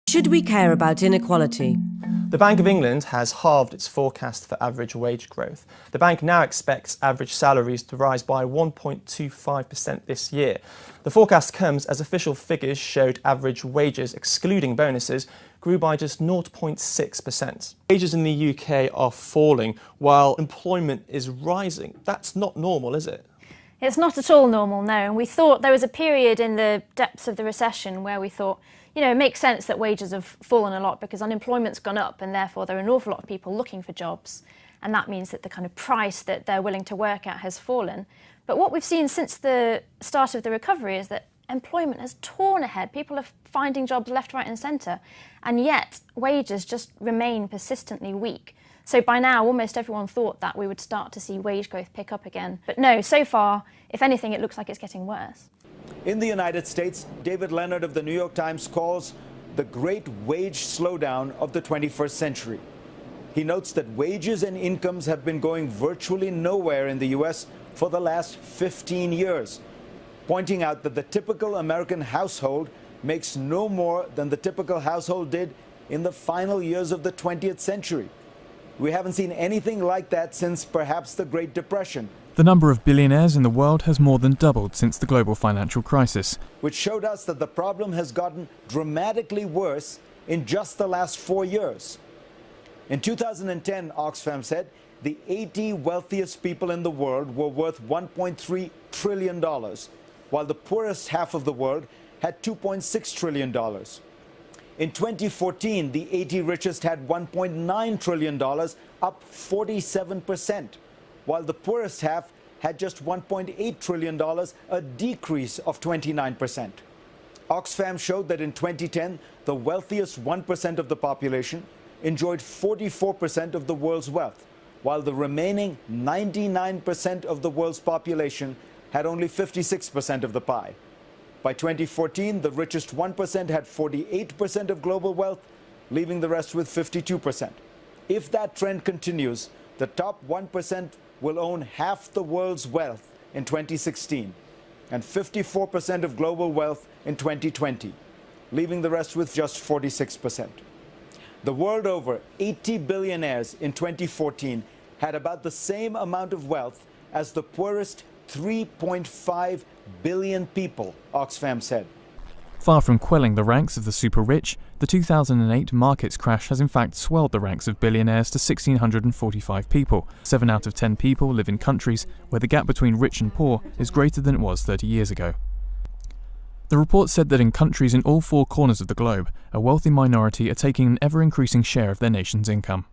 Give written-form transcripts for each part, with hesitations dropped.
Should we care about inequality? The Bank of England has halved its forecast for average wage growth. The bank now expects average salaries to rise by 1.25% this year. The forecast comes as official figures showed average wages, excluding bonuses, grew by just 0.6%. Wages in the UK are falling while employment is rising. That's not normal, is it? It's not at all normal, no. And we thought there was a period in the depths of the recession where we thought, it makes sense that wages have fallen a lot because unemployment's gone up and therefore there are an awful lot of people looking for jobs. And that means that the kind of price that they're willing to work at has fallen. But what we've seen since the start of the recovery is that employment has torn ahead. People are finding jobs left, right and centre. And yet wages just remain persistently weak. So by now, almost everyone thought that we would start to see wage growth pick up again. But no, so far, if anything, it looks like it's getting worse. In the United States, David Leonard of the New York Times calls the great wage slowdown of the 21st century. He notes that wages and incomes have been going virtually nowhere in the U.S. for the last 15 years, pointing out that the typical American household makes no more than the typical household did in the final years of the 20th century. We haven't seen anything like that since perhaps the Great Depression. The number of billionaires in the world has more than doubled since the global financial crisis, which showed us that the problem has gotten dramatically worse in just the last 4 years. In 2010, Oxfam said the 80 wealthiest people in the world were worth $1.3 trillion, while the poorest half of the world had $2.6 trillion. In 2014, the 80 richest had $1.9 trillion, up 47%, while the poorest half had just $1.8 trillion, a decrease of 29%. Oxfam showed that in 2010, the wealthiest 1% of the population enjoyed 44% of the world's wealth, while the remaining 99% of the world's population had only 56% of the pie. By 2014, the richest 1% had 48% of global wealth, leaving the rest with 52%. If that trend continues, the top 1% will own half the world's wealth in 2016 and 54% of global wealth in 2020, leaving the rest with just 46%. The world over, 80 billionaires in 2014 had about the same amount of wealth as the poorest 3.5 billion people, Oxfam said. Far from quelling the ranks of the super-rich, the 2008 markets crash has in fact swelled the ranks of billionaires to 1,645 people. 7 out of 10 people live in countries where the gap between rich and poor is greater than it was 30 years ago. The report said that in countries in all 4 corners of the globe, a wealthy minority are taking an ever-increasing share of their nation's income.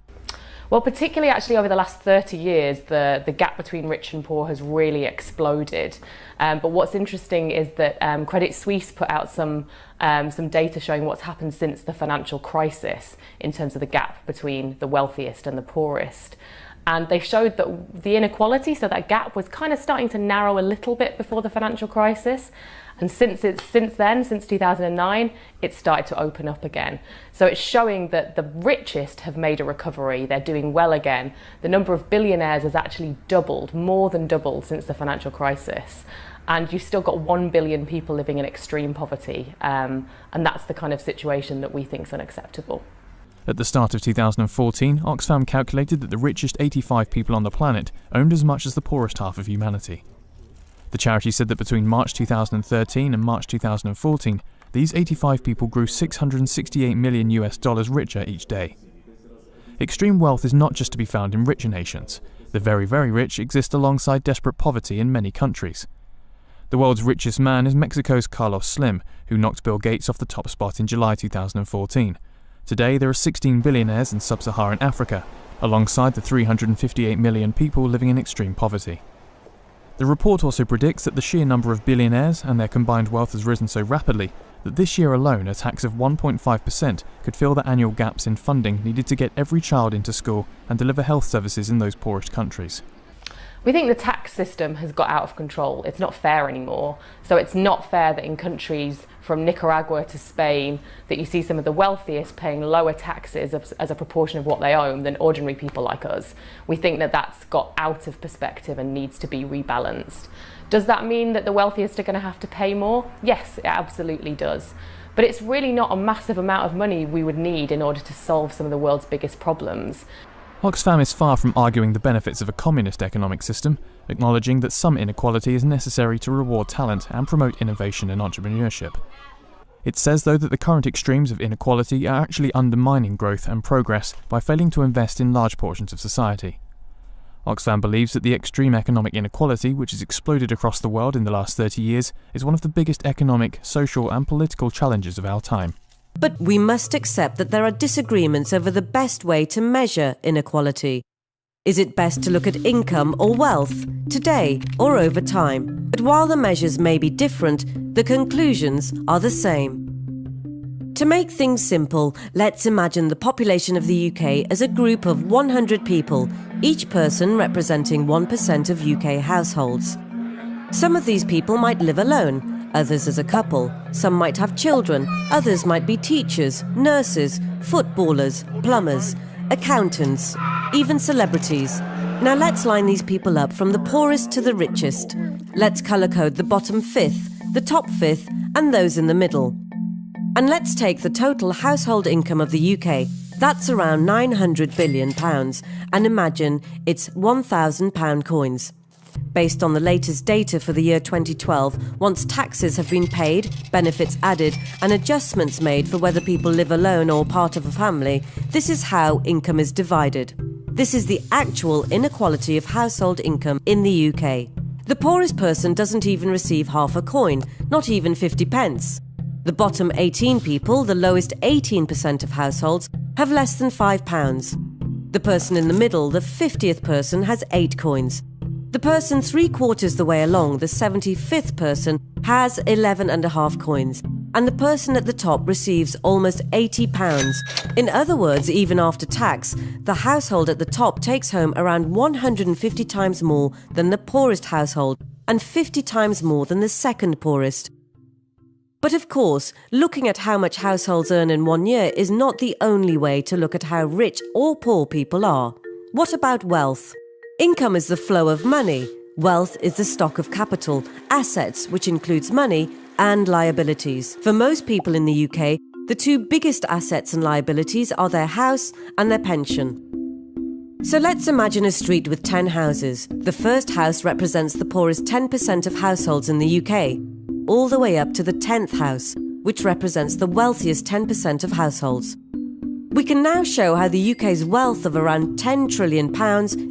Well, particularly actually over the last 30 years, the gap between rich and poor has really exploded. But what's interesting is that Credit Suisse put out some data showing what's happened since the financial crisis in terms of the gap between the wealthiest and the poorest. And they showed that the inequality, so that gap, was kind of starting to narrow a little bit before the financial crisis. And since 2009, it's started to open up again. So it's showing that the richest have made a recovery. They're doing well again. The number of billionaires has actually doubled, more than doubled since the financial crisis. And you've still got 1 billion people living in extreme poverty. And that's the kind of situation that we think is unacceptable. At the start of 2014, Oxfam calculated that the richest 85 people on the planet owned as much as the poorest half of humanity. The charity said that between March 2013 and March 2014, these 85 people grew $668 million richer each day. Extreme wealth is not just to be found in richer nations. The very, very rich exist alongside desperate poverty in many countries. The world's richest man is Mexico's Carlos Slim, who knocked Bill Gates off the top spot in July 2014. Today, there are 16 billionaires in sub-Saharan Africa, alongside the 358 million people living in extreme poverty. The report also predicts that the sheer number of billionaires and their combined wealth has risen so rapidly that this year alone a tax of 1.5% could fill the annual gaps in funding needed to get every child into school and deliver health services in those poorest countries. We think the tax system has got out of control. It's not fair anymore. So it's not fair that in countries from Nicaragua to Spain that you see some of the wealthiest paying lower taxes as a proportion of what they own than ordinary people like us. We think that that's got out of perspective and needs to be rebalanced. Does that mean that the wealthiest are going to have to pay more? Yes, it absolutely does. but it's really not a massive amount of money we would need in order to solve some of the world's biggest problems. Oxfam is far from arguing the benefits of a communist economic system, acknowledging that some inequality is necessary to reward talent and promote innovation and entrepreneurship. It says, though, that the current extremes of inequality are actually undermining growth and progress by failing to invest in large portions of society. Oxfam believes that the extreme economic inequality, which has exploded across the world in the last 30 years, is one of the biggest economic, social and political challenges of our time. But we must accept that there are disagreements over the best way to measure inequality. Is it best to look at income or wealth, today or over time? But while the measures may be different, the conclusions are the same. To make things simple, let's imagine the population of the UK as a group of 100 people, each person representing 1% of UK households. Some of these people might live alone, others as a couple. Some might have children, others might be teachers, nurses, footballers, plumbers, accountants, even celebrities. Now let's line these people up from the poorest to the richest. Let's colour code the bottom fifth, the top fifth, and those in the middle. And let's take the total household income of the UK. That's around £900 billion, and imagine it's £1,000 coins. Based on the latest data for the year 2012, once taxes have been paid, benefits added, and adjustments made for whether people live alone or part of a family, this is how income is divided. This is the actual inequality of household income in the UK. The poorest person doesn't even receive half a coin, not even 50 pence. The bottom 18 people, the lowest 18% of households, have less than £5. The person in the middle, the 50th person, has 8 coins. The person 3/4 the way along, the 75th person, has 11.5 coins. And the person at the top receives almost £80. In other words, even after tax, the household at the top takes home around 150 times more than the poorest household and 50 times more than the second poorest. But of course, looking at how much households earn in 1 year is not the only way to look at how rich or poor people are. What about wealth? Income is the flow of money. Wealth is the stock of capital, assets, which includes money, and liabilities. For most people in the UK, the two biggest assets and liabilities are their house and their pension. So let's imagine a street with 10 houses. The first house represents the poorest 10% of households in the UK, all the way up to the 10th house, which represents the wealthiest 10% of households. We can now show how the UK's wealth of around £10 trillion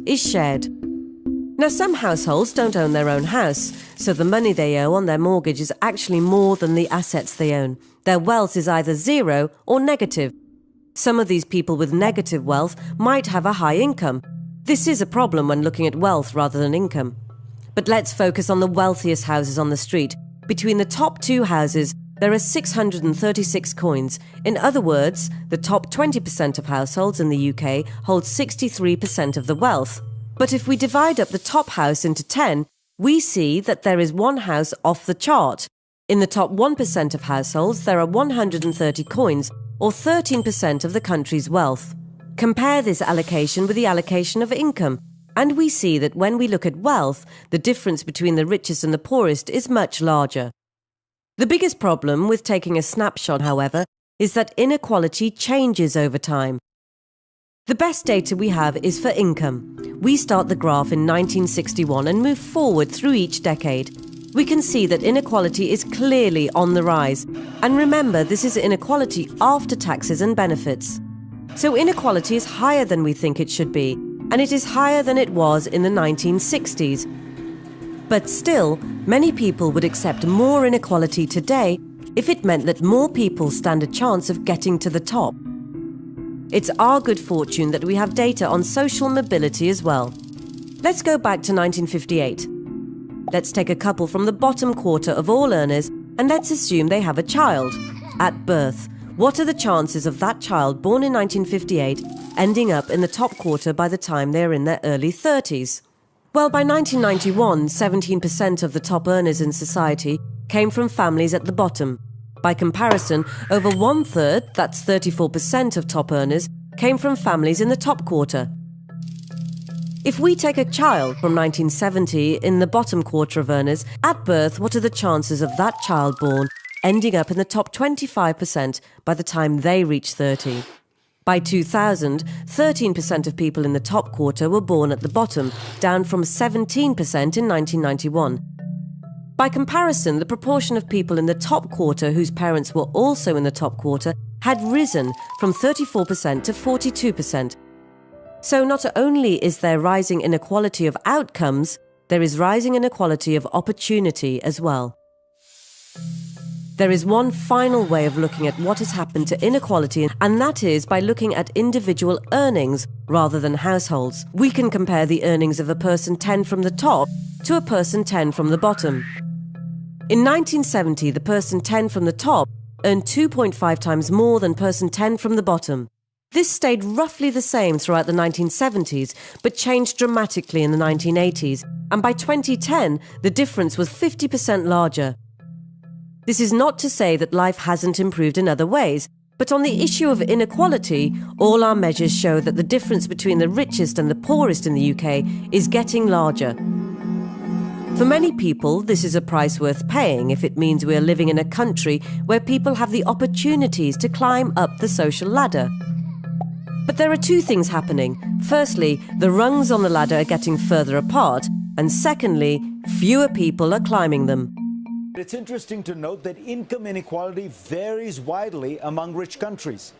is shared. Now, some households don't own their own house, so the money they owe on their mortgage is actually more than the assets they own. Their wealth is either zero or negative. Some of these people with negative wealth might have a high income. This is a problem when looking at wealth rather than income. But let's focus on the wealthiest houses on the street. Between the top 2 houses, there are 636 coins. In other words, the top 20% of households in the UK hold 63% of the wealth. But if we divide up the top house into 10, we see that there is one house off the chart. In the top 1% of households, there are 130 coins, or 13% of the country's wealth. Compare this allocation with the allocation of income, and we see that when we look at wealth, the difference between the richest and the poorest is much larger. The biggest problem with taking a snapshot, however, is that inequality changes over time. The best data we have is for income. We start the graph in 1961 and move forward through each decade. We can see that inequality is clearly on the rise. And remember, this is inequality after taxes and benefits. So inequality is higher than we think it should be, and it is higher than it was in the 1960s. But still, many people would accept more inequality today if it meant that more people stand a chance of getting to the top. It's our good fortune that we have data on social mobility as well. Let's go back to 1958. Let's take a couple from the bottom quarter of all earners and let's assume they have a child. At birth, what are the chances of that child born in 1958 ending up in the top quarter by the time they are in their early 30s? Well, by 1991, 17% of the top earners in society came from families at the bottom. By comparison, over 1/3, that's 34% of top earners, came from families in the top quarter. If we take a child from 1970 in the bottom quarter of earners, at birth, what are the chances of that child born ending up in the top 25% by the time they reach 30. By 2000, 13% of people in the top quarter were born at the bottom, down from 17% in 1991. By comparison, the proportion of people in the top quarter whose parents were also in the top quarter had risen from 34% to 42%. So not only is there rising inequality of outcomes, there is rising inequality of opportunity as well. There is one final way of looking at what has happened to inequality, and that is by looking at individual earnings rather than households. We can compare the earnings of a person 10 from the top to a person 10 from the bottom. In 1970, the person 10 from the top earned 2.5 times more than person 10 from the bottom. This stayed roughly the same throughout the 1970s, but changed dramatically in the 1980s, and by 2010, the difference was 50% larger. This is not to say that life hasn't improved in other ways, but on the issue of inequality, all our measures show that the difference between the richest and the poorest in the UK is getting larger. For many people, this is a price worth paying if it means we are living in a country where people have the opportunities to climb up the social ladder. But there are two things happening. Firstly, the rungs on the ladder are getting further apart, and secondly, fewer people are climbing them. It's interesting to note that income inequality varies widely among rich countries.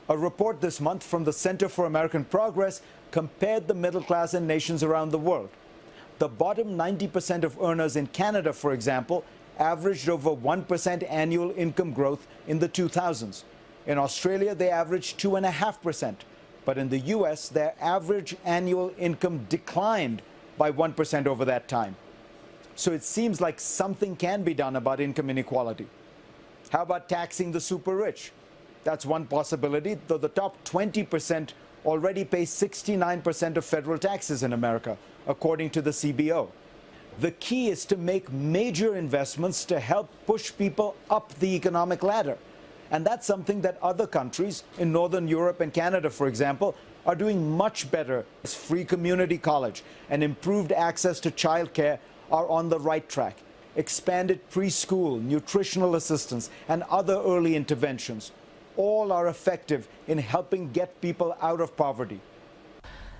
A report this month from the Center for American Progress compared the middle class in nations around the world. The bottom 90% of earners in Canada, for example, averaged over 1% annual income growth in the 2000s. In Australia, they averaged 2.5%. But in the US, their average annual income declined by 1% over that time. So it seems like something can be done about income inequality. How about taxing the super rich? That's one possibility, though the top 20% already pay 69% of federal taxes in America, according to the CBO. The key is to make major investments to help push people up the economic ladder. And that's something that other countries in Northern Europe and Canada, for example, are doing much better. Free community college and improved access to childcare are on the right track. Expanded preschool, nutritional assistance, and other early interventions all are effective in helping get people out of poverty.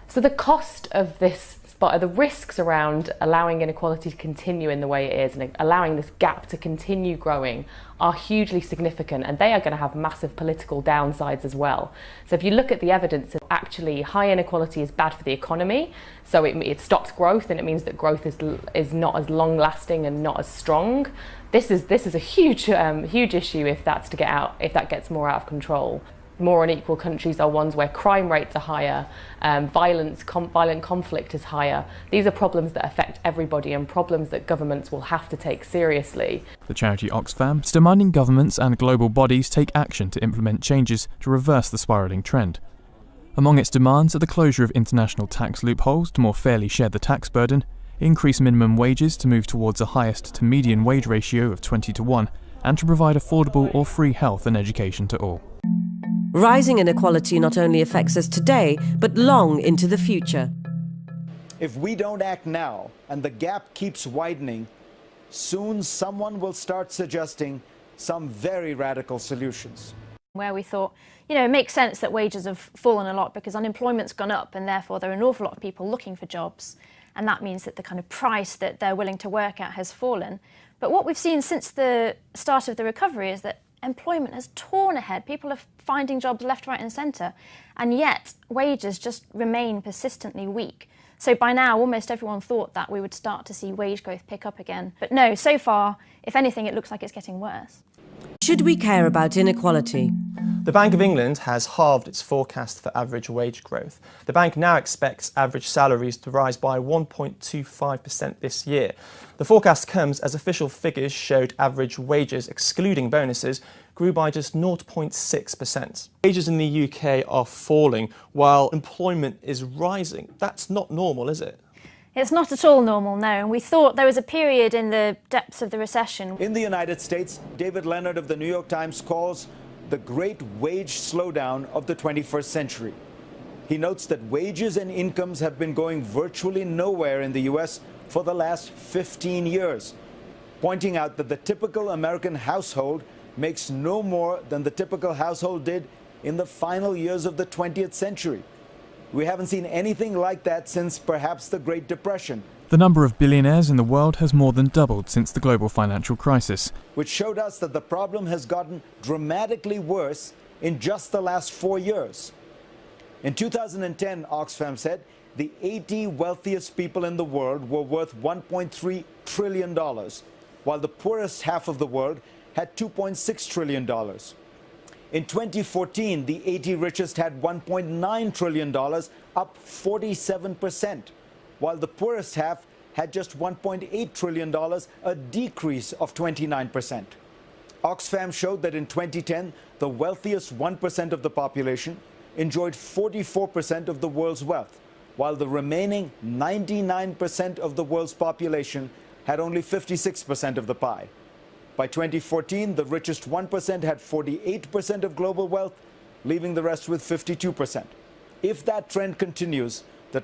So the cost of this, the risks around allowing inequality to continue in the way it is and allowing this gap to continue growing are hugely significant, and they are going to have massive political downsides as well. So if you look at the evidence, actually high inequality is bad for the economy, so it stops growth, and it means that growth is not as long lasting and not as strong. This is a huge issue if that gets more out of control. More unequal countries are ones where crime rates are higher, violent conflict is higher. These are problems that affect everybody and problems that governments will have to take seriously. The charity Oxfam is demanding governments and global bodies take action to implement changes to reverse the spiralling trend. Among its demands are the closure of international tax loopholes to more fairly share the tax burden, increase minimum wages to move towards a highest to median wage ratio of 20:1, and to provide affordable or free health and education to all. Rising inequality not only affects us today, but long into the future. If we don't act now and the gap keeps widening, soon someone will start suggesting some very radical solutions. Where we thought, it makes sense that wages have fallen a lot because unemployment's gone up, and therefore there are an awful lot of people looking for jobs. And that means that the kind of price that they're willing to work at has fallen. But what we've seen since the start of the recovery is that employment has torn ahead. People are finding jobs left, right and centre, and yet wages just remain persistently weak. So by now, almost everyone thought that we would start to see wage growth pick up again. But no, so far, if anything, it looks like it's getting worse. Should we care about inequality? The Bank of England has halved its forecast for average wage growth. The bank now expects average salaries to rise by 1.25% this year. The forecast comes as official figures showed average wages, excluding bonuses, grew by just 0.6%. Wages in the UK are falling while employment is rising. That's not normal, is it? It's not at all normal, no. And we thought there was a period in the depths of the recession. In the United States, David Leonard of the New York Times calls the great wage slowdown of the 21st century. He notes that wages and incomes have been going virtually nowhere in the US for the last 15 years, pointing out that the typical American household makes no more than the typical household did in the final years of the 20th century. We haven't seen anything like that since perhaps the Great Depression. The number of billionaires in the world has more than doubled since the global financial crisis, which showed us that the problem has gotten dramatically worse in just the last 4 years. In 2010, Oxfam said the 80 wealthiest people in the world were worth $1.3 trillion, while the poorest half of the world had $2.6 trillion. In 2014, the 80 richest had $1.9 trillion, up 47%, while the poorest half had just $1.8 trillion, a decrease of 29%. Oxfam showed that in 2010, the wealthiest 1% of the population enjoyed 44% of the world's wealth, while the remaining 99% of the world's population had only 56% of the pie. By 2014, the richest 1% had 48% of global wealth, leaving the rest with 52%. If that trend continues, the